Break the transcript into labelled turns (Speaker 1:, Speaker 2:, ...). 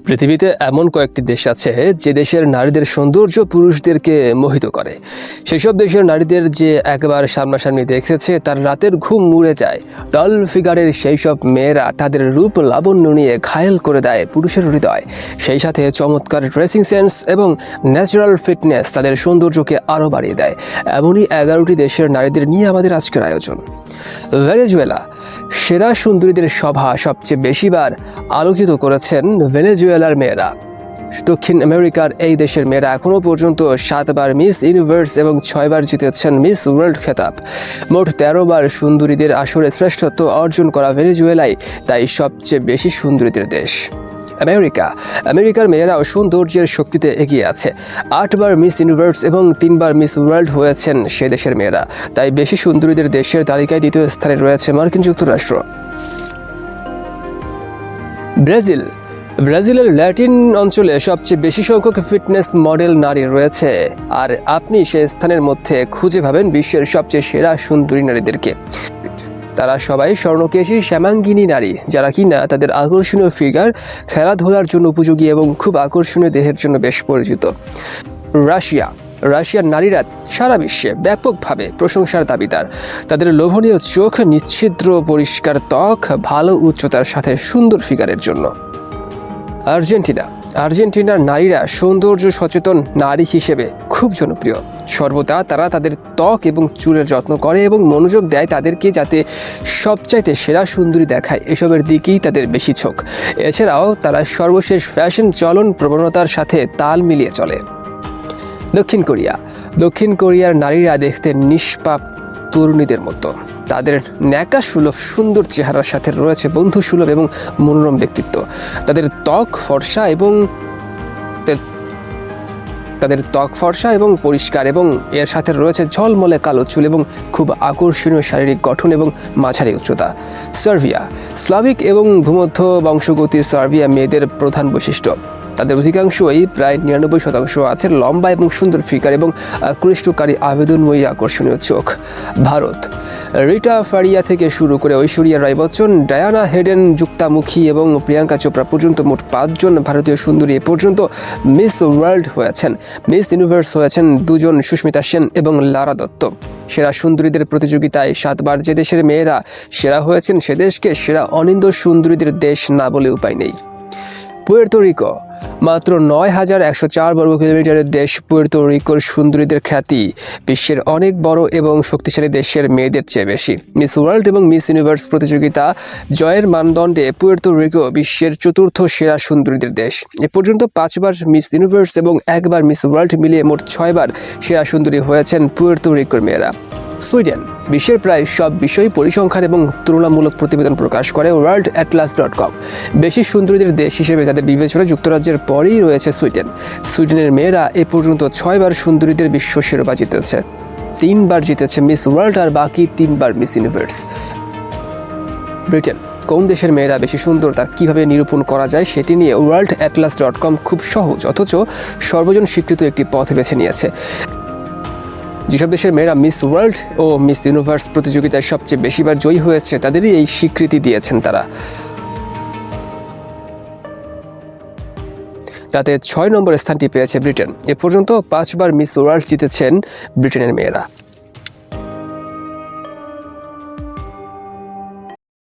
Speaker 1: পৃথিবীতে এমন কয়েকটি দেশ আছে যে দেশের নারীদের সৌন্দর্য পুরুষদেরকে মোহিত করে। সেসব দেশের নারীদের যে একবার সামনাসামনি দেখেছে তার রাতের ঘুম উড়ে যায়। টল ফিগারের সেই সব মেয়েরা তাদের রূপ লাবণ্য নিয়ে ঘায়েল করে দেয় পুরুষের হৃদয়। সেই সাথে চমৎকার ড্রেসিং সেন্স এবং ন্যাচারাল ফিটনেস তাদের সৌন্দর্যকে আরও বাড়িয়ে দেয়। এমনই 11টি দেশের নারীদের নিয়ে আমাদের আজকের আয়োজন। ভেনেজুয়েলা সেরা সুন্দরীদের সভা সবচেয়ে বেশিবার আলোকিত করেছেন ভেনেজুয়েলার মেয়েরা। দক্ষিণ আমেরিকার এই দেশের মেয়েরা এখনও পর্যন্ত 7বার মিস ইউনিভার্স এবং 6বার জিতেছেন মিস ওয়ার্ল্ড খেতাব। মোট 13বার সুন্দরীদের আসরে শ্রেষ্ঠত্ব অর্জন করা ভেনেজুয়েলাই তাই সবচেয়ে বেশি সুন্দরীদের দেশ। আমেরিকার মেয়েরাও সৌন্দর্যের শক্তিতে এগিয়ে আছে। 8বার মিস ইউনিভার্স এবং 3বার মিস ওয়ার্ল্ড হয়েছেন সে দেশের মেয়েরা, তাই বেশি সুন্দরীদের দেশের তালিকায় দ্বিতীয় স্থানে রয়েছে মার্কিন যুক্তরাষ্ট্র। ব্রাজিলের ল্যাটিন অঞ্চলে সবচেয়ে বেশি সংখ্যক ফিটনেস মডেল নারী রয়েছে, আর আপনি সে স্থানের মধ্যে খুঁজে পাবেন বিশ্বের সবচেয়ে সেরা সুন্দরী নারীদেরকে। তারা সবাই স্বর্ণকেশী শ্যামাঙ্গিনী নারী, যারা কিনা তাদের আকর্ষণীয় ফিগার, খেলাধুলার জন্য উপযোগী এবং খুব আকর্ষণীয় দেহের জন্য বেশ পরিচিত। রাশিয়ার নারীরা সারা বিশ্বে ব্যাপকভাবে প্রশংসার দাবিদার। তাদের লোভনীয় চোখ, নিচ্ছিদ্র পরিষ্কার ত্বক, ভালো উচ্চতার সাথে সুন্দর ফিগারের জন্য। আর্জেন্টিনার নারীরা সৌন্দর্য সচেতন নারী হিসেবে খুব জনপ্রিয়। সর্বদা তারা তাদের ত্বক এবং চুলের যত্ন করে এবং মনোযোগ দেয় তাদেরকে যাতে সবচাইতে সেরা সুন্দরী দেখায়, এসবের দিকেই তাদের বেশি ঝোঁক। এছাড়াও তারা সর্বশেষ ফ্যাশন চলন প্রবণতার সাথে তাল মিলিয়ে চলে। দক্ষিণ কোরিয়ার নারীরা দেখতে নিষ্পাপ তরুণীদের মতো। তাদের ন্যাকাসুলভ সুন্দর চেহারার সাথে রয়েছে বন্ধুসুলভ এবং মনোরম ব্যক্তিত্ব। তাদের ত্বক ফর্সা এবং পরিষ্কার, এবং এর সাথে রয়েছে ঝলমলে কালো চুল এবং খুব আকর্ষণীয় শারীরিক গঠন এবং মাঝারি উচ্চতা। স্লাভিক এবং ভূমধ্য বংশগতির সার্বিয়া মেয়েদের প্রধান বৈশিষ্ট্য। তাদের অধিকাংশই প্রায় 99% আছে লম্বা এবং সুন্দর ফিগার এবং আকৃষ্টকারী আবেদনময়ী আকর্ষণীয় চোখ। ভারত রিটা ফারিয়া থেকে শুরু করে ঐশ্বরিয়া রায় বচ্চন, ডায়ানা হেডেন, যুক্তামুখী এবং প্রিয়াঙ্কা চোপড়া পর্যন্ত মোট 5 জন ভারতীয় সুন্দরী এ পর্যন্ত মিস ওয়ার্ল্ড হয়েছেন। মিস ইউনিভার্স হয়েছেন 2 জন, সুস্মিতা সেন এবং লারা দত্ত। সেরা সুন্দরীদের প্রতিযোগিতায় 7বার যে দেশের মেয়েরা সেরা হয়েছেন সে দেশকে সেরা অনিন্দ্য সুন্দরীদের দেশ না বলে উপায় নেই। পুয়ের্তো রিকো মাত্র 9,104 বর্গ কিলোমিটারের দেশ। পুয়ের্তো রিকোর সুন্দরীদের খ্যাতি বিশ্বের অনেক বড় এবং শক্তিশালী দেশের মেয়েদের চেয়ে বেশি। মিস ওয়ার্ল্ড এবং মিস ইউনিভার্স প্রতিযোগিতা জয়ের মানদণ্ডে পুয়ের্তো রিকো বিশ্বের 4র্থ সেরা সুন্দরীদের দেশ। এ পর্যন্ত 5বার মিস ইউনিভার্স এবং 1বার মিস ওয়ার্ল্ড মিলিয়ে মোট 6বার সেরা সুন্দরী হয়েছেন পুয়ের্তো রিকোর মেয়েরা। সুইডেন বিশ্বের প্রায় সব বিষয় পরিসংখ্যান এবং তুলনামূলক প্রতিবেদন প্রকাশ করে worldatlas.com। বেশি সুন্দরীদের দেশ হিসেবে তাদের বিবেচনায় যুক্তরাজ্যের পরেই রয়েছে সুইডেনের মেয়েরা এ পর্যন্ত 6বার সুন্দরীদের বিশ্ব শিরোপা জিতেছে। 3বার জিতেছে মিস ওয়ার্ল্ড আর বাকি 3বার মিস ইউনিভার্স। ব্রিটেন কোন দেশের মেয়েরা বেশি সুন্দর তা কীভাবে নিরূপণ করা যায় সেটি নিয়ে worldatlas.com খুব সহজ অথচ সর্বজন স্বীকৃত একটি পথ বেছে নিয়েছে। যেসব দেশের মেয়েরা মিস ওয়ার্ল্ড ও মিস ইউনিভার্স প্রতিযোগিতায় সবচেয়ে বেশিবার জয়ী হয়েছে তাদেরই এই স্বীকৃতি দিয়েছেন তারা। তাতে 6 নম্বর স্থানটি পেয়েছে ব্রিটেন। এ পর্যন্ত 5বার মিস ওয়ার্ল্ড জিতেছেন ব্রিটেনের মেয়েরা।